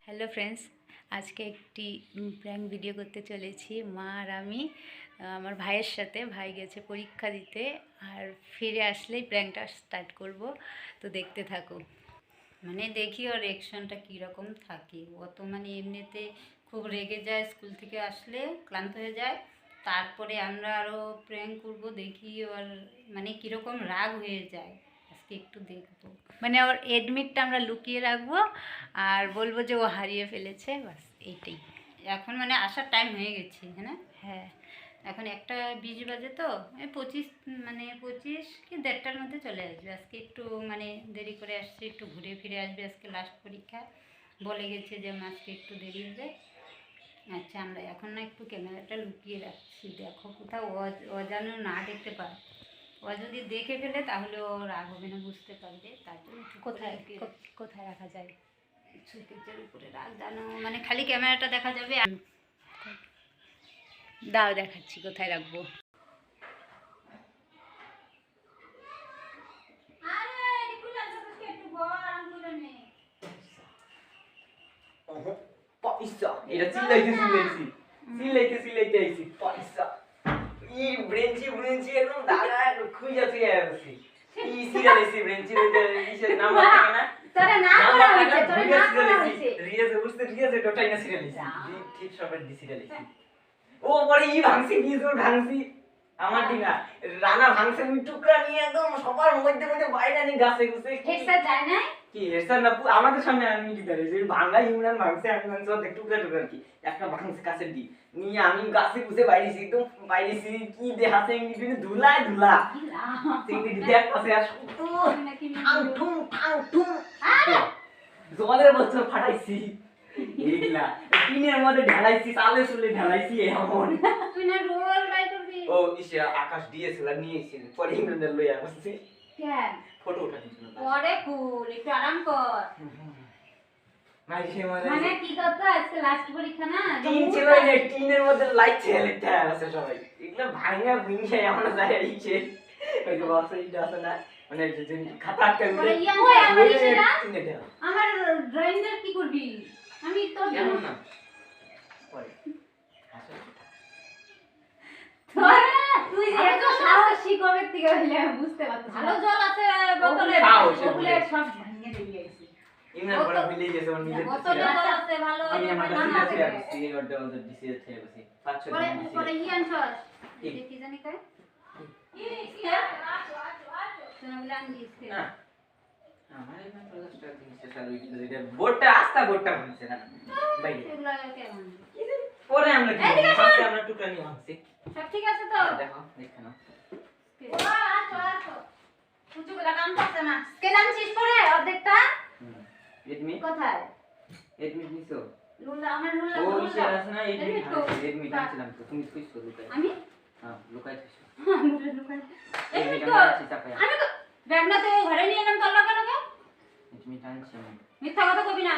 Hello friends, আজকে একটি prank video করতে চলেছি মা আর আমি আমার ভাইয়ের সাথে। ভাই গেছে পরীক্ষা দিতে, আর ফিরে আসলেই প্র্যাঙ্কটা স্টার্ট করব, তো দেখতে থাকো। মানে দেখি ওর রিঅ্যাকশনটা কীরকম থাকে। ও তো মানে এমনিতে খুব রেগে যায়, স্কুল থেকে আসলে ক্লান্ত হয়ে যায়, তারপরে আমরা আরও প্র্যাঙ্ক করব, দেখি ওর মানে কীরকম রাগ হয়ে যায়। আজকে একটু দেখবো, মানে ওর এডমিটটা আমরা লুকিয়ে রাখবো আর বলবো যে ও হারিয়ে ফেলেছে, বাস এইটাই। এখন মানে আসার টাইম হয়ে গেছে, হ্যাঁ হ্যাঁ, এখন 1:20 বাজে, তো 25 মানে 25 কি 1:30টার মধ্যে চলে আসবে। আজকে একটু মানে দেরি করে আসছে, একটু ঘুরে ফিরে আসবে, আজকে লাস্ট পরীক্ষা বলে গেছে যে আজকে একটু দেরি হবে। আচ্ছা, আমরা এখন না একটু ক্যামেরাটা লুকিয়ে রাখছি, দেখো কোথাও ও যেন না দেখতে পায়। ও যদি দেখে ফেলে তাহলে ও রাগ হবে না, বুঝতে পারবে, তার জন্য কোথায় রাখা যায়? সুকেজের উপরে রাখ, জানো মানে খালি ক্যামেরাটা দেখা যাবে। দাও দেখাচ্ছি কোথায় রাখবো। পয়সা এটা চিল্লাইতে আইছি পয়সা ই ব্রেঞ্চি একদম দাগা খুইজা তুই আসছি ই সিরিয়াল আইছি ব্রেঞ্চি ইসের নাম্বার থাকে না তোরে না করা হইছে, তোরে না করা হইছে রিয়াজে টোটাই না সিরিয়াল আইছি ঠিক সবার দি সিরিয়াল আইছি ও পরে ই ভাঙছি আমার দিনা রানা ভাঙছে টুকরা নিয়ে একদম সবার মধ্যে বাইরে নিয়ে গাছে গুছে হেডসা যায় না কি হেডসা না আমাদের সামনে আমি কি করে যে ভাঙা ইমরান ভাঙছে আমি ভাঙছি ওদের টুকরা কি একটা ভাঙছে কাছের দি নিয়ে আমি গাছে গুছে বাইরেছি একদম বাইরেছি কি দেখাছে এমনি ধুলা সিঙ্গি দিতে একপাশে আর শুধু ঠাং ঠুং জলের বছর ফাটাইছি এইগুলা টিনের মধ্যে ঢালাইছি চালে চলে ঢালাইছি এমন তুই না রোল বাই করবি। ও ইসে আকাশ দিয়েছিল নিয়েছিল পরে ইমরানের লই আসছি কেন ফটো উঠাতে ছিল পরে কুল একটু আরাম কর। মানে কি করতে আজকে লাস্ট পরীক্ষা না, টিন ছিল না, টিনের মধ্যে লাইট ছেলেটা আছে সবাই এগুলা ভাঙা ভুঙে এমন যায় ইসে ওই যে বক্স এইটা আছে না মানে যে খাতা আটকে ওই আমার ইসে না আমার ড্রয়িংটা কি করবি আমি তোর জন্য না পরে তুই যে এত সাহসী কবে থেকে হইলে আমি বুঝতে পারছি। ভালো জল আছে বোতলে, ওগুলো সব ভেঙে দিয়ে গেছি। ইমরান বড় মিলে গেছে ওর নিজে বোতলে জল আছে ভালো, আমি আমার নাম কাছে আছে আছে এই অর্ডার ওদের দিছি থেকে বসি 500 পরে দিন পরে ইয়ান সর কি কি জানি কয় তুমি বলে আমি দিছি না আমার এই 50 টাকা জিনিসটা চালু হইছে এটা বোর্ডটা আস্তা বোর্ডটা ভাঙছে না ভাই এগুলা কেমন পরে আমরা কি ভাঙছি আমরা টুকরা নিয়ে ভাঙছি সব ঠিক আছে তো দেখো না ও আছো কিছু গুলা কাম করছে না স্কেল আনছিস পরে অর্ধেকটা এডমি কোথায় এডমি নিছো লুলা আমার লুলা ও ইসে আছে না এডমি ছিলাম তো তুমি কইছ লুকাই আমি হ্যাঁ লুকাইছিস লুকাই এডমি তো কাছে চাপায়া আমি তো ব্যাগটা তো ঘরে নিয়ে এলাম তোর লগে লগে এডমি টানছি আমি মিথ্যা কথা কবি না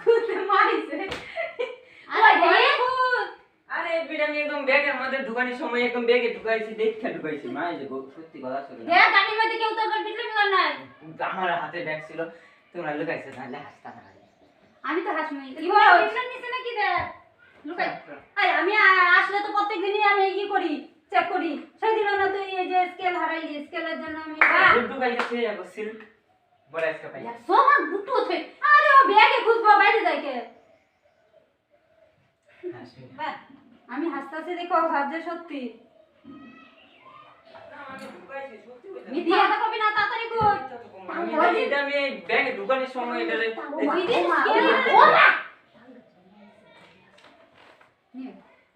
খুদে মাইছে আরে বিড়া আমি একদম ব্যাগের মধ্যে ঢুকানোর সময় একদম ব্যাগে ঢুকাইছি মা এই যে সত্যি কথা শুনে দেখ গাড়ির মধ্যে কেউ তো বিটলে বিগার নাই আমার হাতে ব্যাগ ছিল তোমরা লুকাইছো তাহলে হাসতা না আমি তো হাসমি কি বল বিটলে নিছে নাকি দেখ লুকাই আরে আমি আসলে তো প্রত্যেকদিনই আমি কি করি চেক করি সেই দিন না তুই এই যে স্কেল হারাইলি স্কেলের জন্য আমি গুড্ডু গাইছে যাবো সিল বড় আজকে পাই সোমা গুট্টু আছে আরে ও ব্যাগে খুঁজবো বাইরে যাইকে বাহ আমি হাসতাছি দেখো ভাবছে সত্যি মিথ্যা কথা কবি না তাড়াতাড়ি কর আমি এটা আমি ব্যাগে ঢুকানোর সময় এটা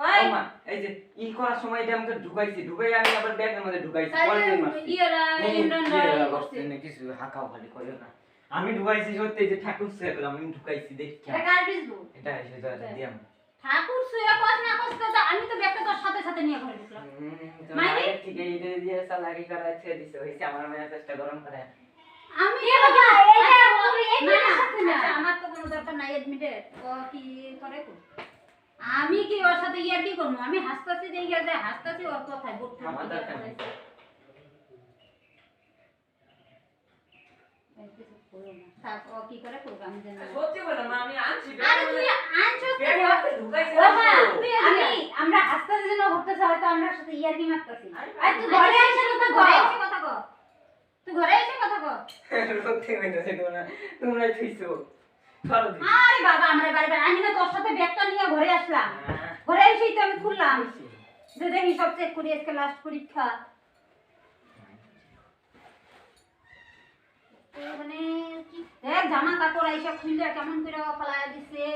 ওই মা এই যে ই করার সময় এটা আমাকে ঢুকাই আমি আবার ব্যাগের মধ্যে ঢুকাইছি পরে দিন মারছি ইয়েরা ইমরান রায় করতে না কিছু হাকাও খালি করে না আমি ঢুকাইছি সত্যি যে ঠাকুর সে আমি ঢুকাইছি দেখি এটা কার বিজবু এটা এসে দিয়াম ঠাকুর সুয়া কস না কস তো আমি তো ব্যাগটা তোর সাথে নিয়ে ঘরে ঢুকলাম মানে ঠিক এই যে দিয়ে সালারি করাছে দিছে হইছে আমার মেজাজটা গরম করে আমি বাবা এইটা আমার তো কোনো দরকার নাই এডমিটেড ও কি করে কো আমি কি ওর সাথে ইয়ার কি করবো? আমি হাসতাছি দেখে যায়, হাসতাছি ওর কথায় বলতে আমার দরকার নেই। ও কি করে করবো আমি জানি না। সত্যি বলো মা, আমি আনছি আরে তুই আনছস তো ব্যাগে হাতে ঢুকাইছে ও মা, তো। তুই আমরা হাসতাছি যেন ঘুরতেছ হয়তো আমরা সাথে ইয়ার কি মারতাছি। আরে আর তুই ঘরে এসে কথা কর, এসে কথা কর, তুই ঘরে এসে কথা কর। সত্যি কইতাছি তোমরা থুইছো সরো দি। আরে বাবা আমরা বাড়ি আমি না তোর সাথে ব্যাগটা নিয়ে ঘরে আসলাম, ঘরে এসেই তো আমি খুললাম যে দেখি সব চেক করি আজকে লাস্ট পরীক্ষা। তো মানে কি দেখ জামা কাপড় এইসব খুলে কেমন করে ফলায়া দিছে।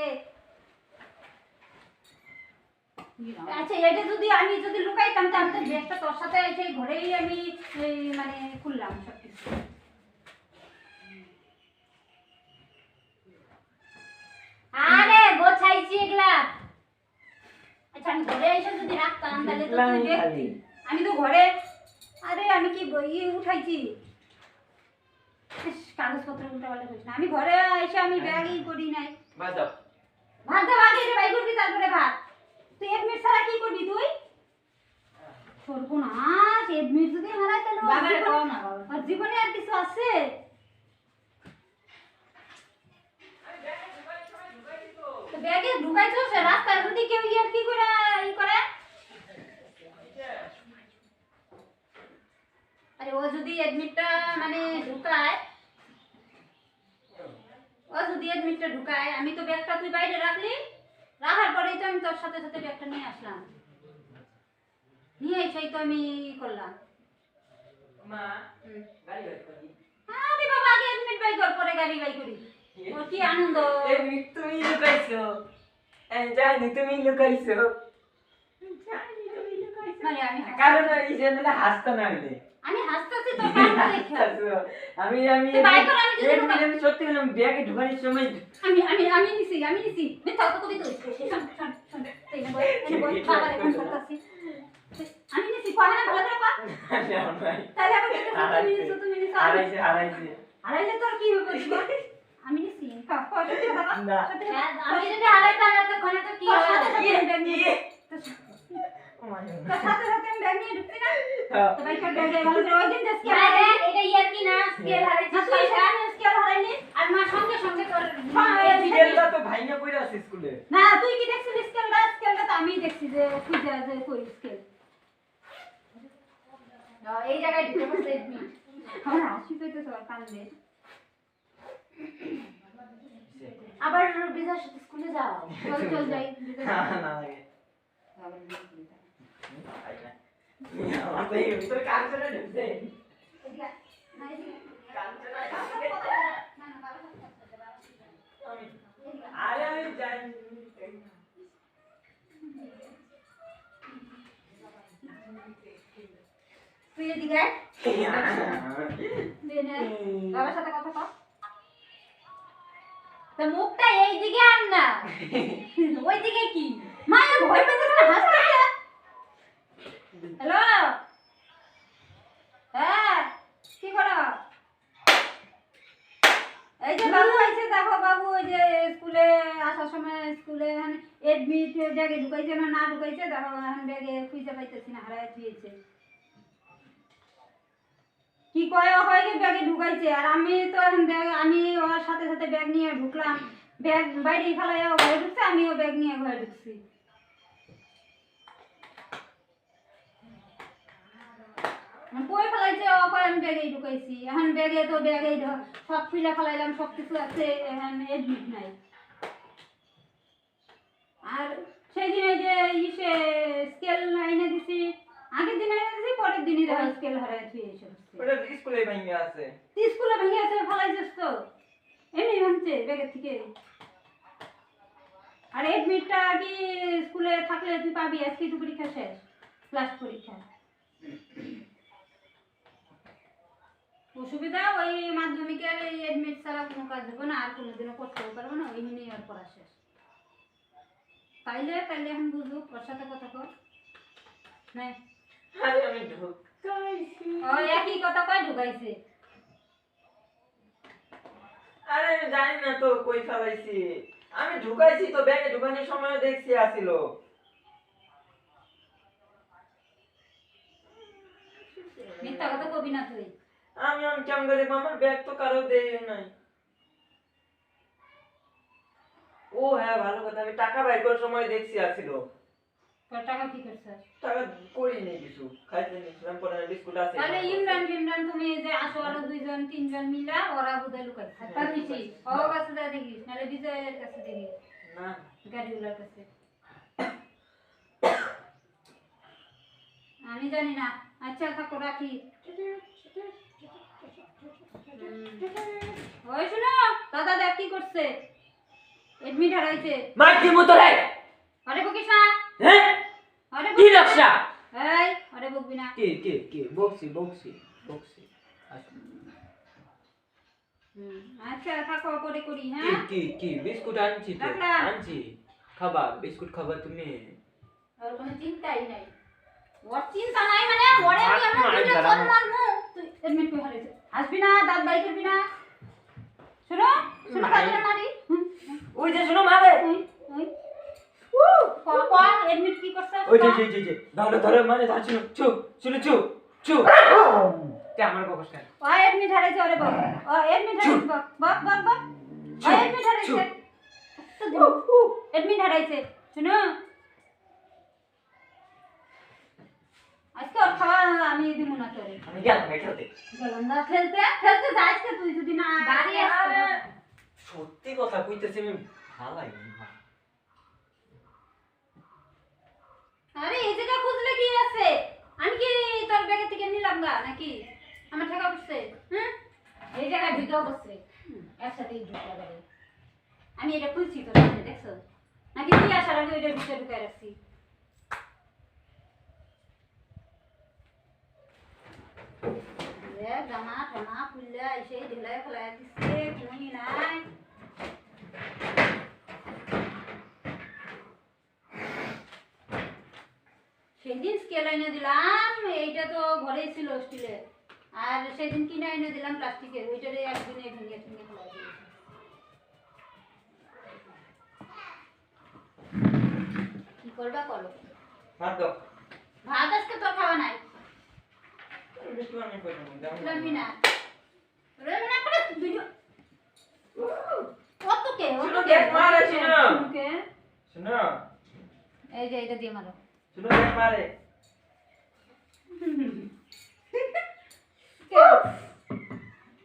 আচ্ছা এটা যদি আমি যদি লুকাইতাম তাহলে তো ব্যাগটা তোর সাথে এসে ঘরেই আমি মানে খুললাম সব কিছু। আরে গোছাইছি এগুলা। আচ্ছা আমি ঘরে এসে যদি রাখতাম তাহলে তো তুই দেখতি। আমি তো ঘরে আরে আমি কি বই উঠাইছি কাগজপত্র উল্টাপাল্টা করিস না। আমি ঘরে এসে আমি ব্যাগই করি নাই। বাজাও ভাত দাও আগে রে, বাই করবি তারপরে ভাত। তুই এডমিট ছাড়া কি করবি তুই? সর্বনাশ, এডমিট যদি হারাই তাহলে বাবারে কও না বাবা, আর জীবনে আর কিছু আছে? তো ব্যাগে ঢুকাইছো সে রাস্তায় যদি কেউ ইয়ার কি করে ই করে। আরে ও যদি এডমিটটা মানে ঢুকায়, ও যদি এডমিটটা ঢুকায়, আমি তো ব্যাগটা তুই বাইরে রাখলি, রাখার পরেই তো আমি তোর সাথে সাথে ব্যাগটা নিয়ে আসলাম, নিয়ে এসেই তো আমি ই করলাম। মা গাড়ি বের করি। আরে বাবা আগে এডমিট বাই কর পরে গাড়ি বাই করি। ওর কি আনন্দ। এই তুমি লুকাইছো, এই জানি তুমি লুকাইছো, জানি তুমি লুকাইছো। মানে আমি কারণ এই যে না হাসতো না আমি আমি হাসতেছি তো কান দেখে। আমি তো বাই কর, আমি যদি ঢুকা- আমি সত্যি বললাম ব্যাগে ঢুকানোর সময় আমি নিছি মিথ্যা কথা কবি তো শোন শোন শোন এই না বল বাবা এখন করতেছি আমি নিছি কয় না বলে দাও তাহলে আবার তুমি নিছো আড়াইছে হারাইলে তোর কি হবে জীবন? আমি নিছি সত্যি কথা না। আমি যদি হারাইতাম এতক্ষণে তো কি তোর হবে? সাথে সাথে ব্যাগ নিয়ে তোর সাথে সাথে আমি ব্যাগ নিয়ে ঢুকছি না তো ভাই কার ব্যাগে ভালো করে ওই দিন যে স্কেল হারাই এটা ইয়ার কি না স্কেল হারাইছি তুই জানিস স্কেল হারাইলি আর মা সঙ্গে সঙ্গে তোর সিরিয়ালটা তো ভাইনা কইরা আছে স্কুলে। না তুই কি দেখছিস স্কেলটা তো আমি দেখছি যে খুঁজে আছে কই স্কেল না এই জায়গায় ঢুকে বসে এডমিট আমার হাসি পেতে সব কান্দে আবার বিজার সাথে স্কুলে যাও চল যাই না না লাগে আমার তো এই ভিতরে কাজ চলে ঢুকছে আরে আমি জানি তুই এদিকে আয় বাবার সাথে কথা কর তা মুখটা এই দিকে আন না ওই দিকে কি মায়া ভয় পেতেছ না হাসতেছে হ্যালো হ্যাঁ কি করো এই যে বাবু আইছে দেখো বাবু ওই যে স্কুলে আসার সময় স্কুলে এডমিট ব্যাগে ঢুকাইছে না ঢুকাইছে দেখো এখন ব্যাগে খুঁজে পাইতেছি না হারাই দিয়েছে কি কয় ও কয় কি ব্যাগে ঢুকাইছে আর আমি তো এখন ব্যাগ আমি ওর সাথে সাথে ব্যাগ নিয়ে ঢুকলাম ব্যাগ বাইরে ফেলাই ও ঘরে ঢুকছে আমিও ব্যাগ নিয়ে ঘরে ঢুকছি কই ফেলাইছে ও কয় আমি ব্যাগেই ঢুকাইছি এখন ব্যাগে তো ব্যাগেই সব খুলে ফেলাইলাম সব কিছু আছে এখন এডমিট নাই আর সেই দিনে যে ইসে স্কেল এনে দিছি আগের দিন এনে দিছি পরের দিনই দেখো স্কেল হারাই থুই এসে ওটা স্কুলে ভাঙা আছে স্কুলে ভেঙে আছে ফলাইছিস তো এমনি ভাঙছে ব্যাগের থেকে আর এডমিটটা কি স্কুলে থাকলে তুই পাবি আজকে তো পরীক্ষা শেষ লাস্ট পরীক্ষা অসুবিধা ওই মাধ্যমিকের এই এডমিট ছাড়া কোনো কাজ হবে না আর কোনোদিনও করতেও পারবো না ওই নিয়ে আর পড়া শেষ তাইলে এখন বুঝবো ওর সাথে কথা কর নাই আরে আমি ঢুকাইছি ও একই কথা কয় ঢুকাইছে আরে আমি জানি না তো কই ফেলাইছি আমি ঢুকাইছি তো ব্যাগে ঢুকানোর সময় দেখছি আসিল। মিথ্যা কথা কবি না তুই। আমি কেমন করে দেখবো? আমার ব্যাগ তো কারো দেয় নাই। ও হ্যাঁ ভালো কথা, আমি টাকা বাইর করার সময় দেখছি আসিল। তোর টাকা কি করছিস? টাকা করিনি কিছু, খাইতে নিয়েছিলাম, পরে বিস্কুট আছে। তাহলে ইমরান তুমি যে আসো আরো 2 জন 3 জন মিলা ওরা বুঝে লুকাইছে তার বেশি ওর কাছে যা দেখিস নালে বিজয়ের কাছে দেখিস না গাড়িগুলোর কাছে। আমি জানি না। আচ্ছা থাকো রাখি। ওই শুনো দাদা দেখ কি করছে, এডমিট হারাইছে। মাইকে মতো রে। আরে বকিস না। হ্যাঁ আরে কি নকশা? এই আরে বকবি না। কে বক্সি আচ্ছা থাকো পরে করি। হ্যাঁ কি বিস্কুট আনছি তো, রাখলাম। আনছি খাবা, বিস্কুট খাবা তুমি। আর কোনো চিন্তাই নাই। ওর চিন্তা নাই মানে ওরে আমি মারমু, আমার দুটো দাঁড়ানো। ফোন মারমু। তুই এডমিট করে হারাইছে। আসবি না দাঁত বাই করবি না। শুনো শুনো নাই। কাজে মারি। ওই যে শুনো মারে। ওই কয়া এডমিট কি করছ? ওই যে ধরো মানে ধর শুনো চু তে আমার বকস কেন? ওই এডমিট হারাইছে ওরে বল। ও এডমিট হারাইছে বক। ওই এডমিট হারাইছে। এডমিট হারাইছে। শুনো আজকে ওর খাওয়া আমি দিব না তোরে। আমি গেলাম খেলতে। গেলাম না খেলতে যাইস কে তুই যদি না বাড়ি আসতে। সত্যি কথা কইতেছি আমি ভালাই না। আরে এই জায়গা খুঁজলে কি আছে? আমি কি তোর ব্যাগ থেকে নিলাম গা নাকি? আমার টাকা পড়ছে। হ্যাঁ এই জায়গায় ঢুকাও বসছে একসাথেই ঢুকা গেল। আমি এটা খুঁজছি তোর সামনে দেখছো নাকি তুই আসার আগে ওইটার ভিতরে ঢুকায় রাখছি? জামা টামা খুললে এসে ঢেলাই ফেলাই দিচ্ছে কোনই নাই। সেদিন স্কেল এনে দিলাম, এইটা তো ঘরেই ছিল স্টিলের, আর সেদিন কিনে এনে দিলাম প্লাস্টিকের, ওইটারে একদিনে ভেঙে ফেলাই দিয়েছি। কি করবা করো। ভাত দাও। ভাত আজকে তোর খাওয়া নাই। একটু আমি কইতাম দাও। রমিনা রমিনা করে ভিডিও কত কে শুনো, দেখ মারে, শুনো। কে শুনো এই যে এটা দিয়ে মারো। দেখ মারে।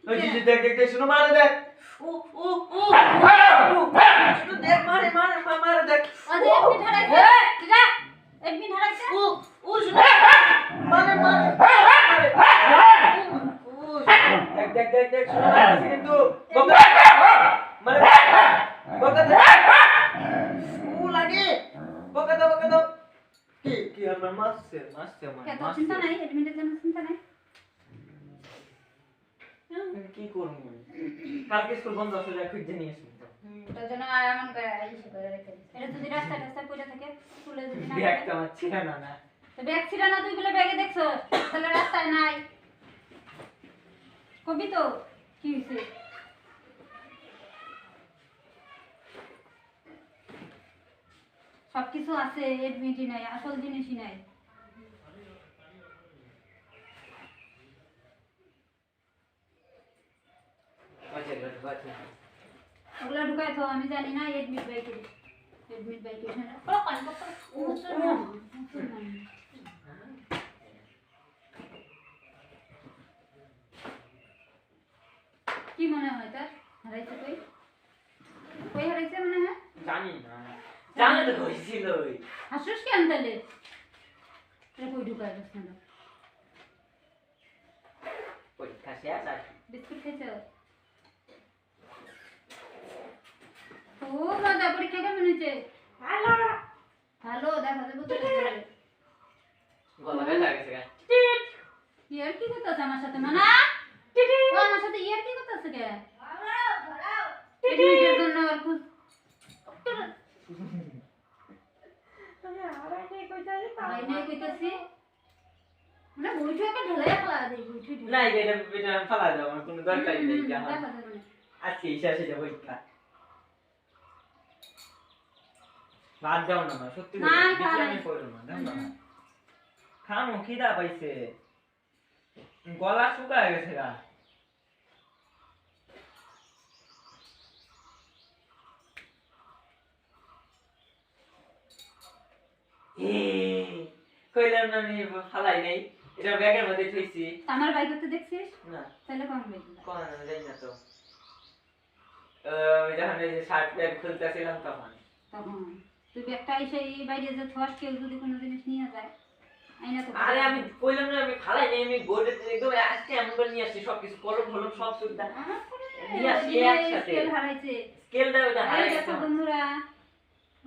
ওই যে দেখ শুনো মারে দেখ। ও শুনো দেখ মারে দেখ। আরে এডমিট হারাইছে যা এডমিট হারাইছে। ও শুনো মারে দেখ শুনো মারছে কিন্তু বকা মারে বকা দে। ও লাগে বকা দাও। কি আমার মারছে আমার কত চিন্তা নাই, এডমিটের জন্য চিন্তা নাই। কি করব? কালকে স্কুল বন্ধ আছে, খুঁজে নিয়ে আসুন। তোর জন্য এমন করে ইসে করে রেখে দিস। এটা যদি রাস্তায় পড়ে থাকে স্কুলে যদি না ব্যাগটা আমার ছিল না। তো ব্যাগ ছিল না তুই বলে ব্যাগে দেখছো, তাহলে রাস্তায় নাই কবি তো কি হইছে? সবকিছু আছে, এডমিটই নাই, আসল জিনিসই নাই। ওগুলা ঢুকাই তো আমি জানি না। এডমিট বাইকে কি মনে হয় তার হারাইছে? কই হারাইছে মনে হয়? জানি না, জানা তো হয়েছিল। হাসুস কেন তাহলে? কই ঢুকাই গেছ না? পরীক্ষা শেষ আর বিস্কুট খেয়েছো? ও মজা, পরীক্ষা কেমন হয়েছে? ভালো দেখা যাবো তো। গলা ব্যথা গেছে গা। ইয়ার কি করতেছে আমার সাথে? মানা ও আমার সাথে ইয়ার কি করতেছে কে? এডমিটের জন্য আর খুব আই নাই কইতাছি মানে বইটা একটা ঢেলাই ফেলা দেই। বইটা না এটা ফালা দাও, আমার কোনো দরকার নেই। দেখা যাবে না। আজকে শেষ হয়ে যাবে পরীক্ষা। বাদ দাও না মা, সত্যি না, বলছি, খাওয়া বিছানায় নাই। পড়ো না, দাও না মা। খামো, খিদা পাইছে, গলা শুকায় গেছে গা। কইলাম না আমি ফালাই নাই, এটা ব্যাগের মধ্যে থইছি। আমার বাইক করতে দেখছিস না তাহলে কোন বাইক কোন আমি জানি না তো। ওই যখন এই যে শার্ট প্যান্ট খুলতেছিলাম তখন। তখন তুই ব্যাগটা এসে এই বাইরে যে থস কেউ যদি কোনো জিনিস নিয়ে যায় আইনা তো আরে আমি কইলাম না আমি ফালাই নাই, আমি বোর্ডে একদম আজকে এমন করে নিয়ে আসছি সবকিছু, কলম ফলম সব সুবিধা নিয়ে আসছি একসাথে। স্কেল হারাইছে স্কেলটা ওইটা এই হারাই দেখো গেছে আমার। বন্ধুরা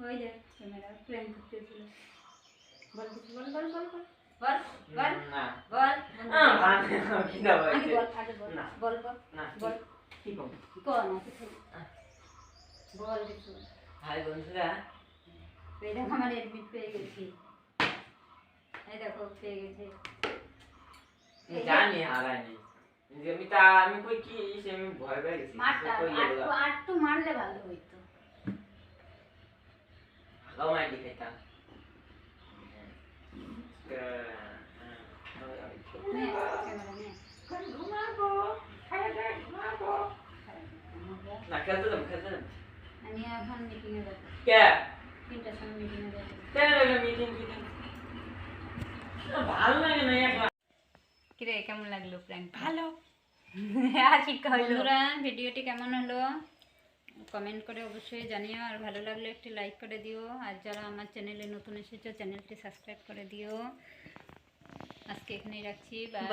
ওই দেখ ক্যামেরা প্ল্যান করতেছিল বল কিছু বল বল বল বল বল বল না বল ভাত খিদা আগে পাইছে। বল আগে বল না। বল বল না বল কি কম কোন কিছু বল কিছু ভাই বন্ধুরা, এই দেখো আমার এডমিট পেয়ে গেছি এই দেখো পেয়ে গেছে জানি হারাইনি, যে আমি কই কি সে আমি ভয় পেয়ে গেছি। মারটা কই গেল গা? আটটু মারলে ভালো হইতো ভালো মাইন্ড খাইতাম। নে ক্যামেরা নে না খেলতে যাবো, খেলতে যাবো। আমি এখন মিটিং এ যাবো কে 3টার সময় মিটিং এ যাবো কেন মিটিং ফিটিং ভালো লাগে না একলা। কিরে কেমন লাগলো প্র্যাঙ্ক? ভালো। আর শিক্ষা হইলো। বন্ধুরা ভিডিওটি কেমন হলো কমেন্ট করে অবশ্যই জানিও, আর ভালো লাগলে একটি লাইক করে দিও, আর যারা আমার চ্যানেলে নতুন এসেছো চ্যানেলটি সাবস্ক্রাইব করে দিও। আজকে এখানেই রাখছি, বাই।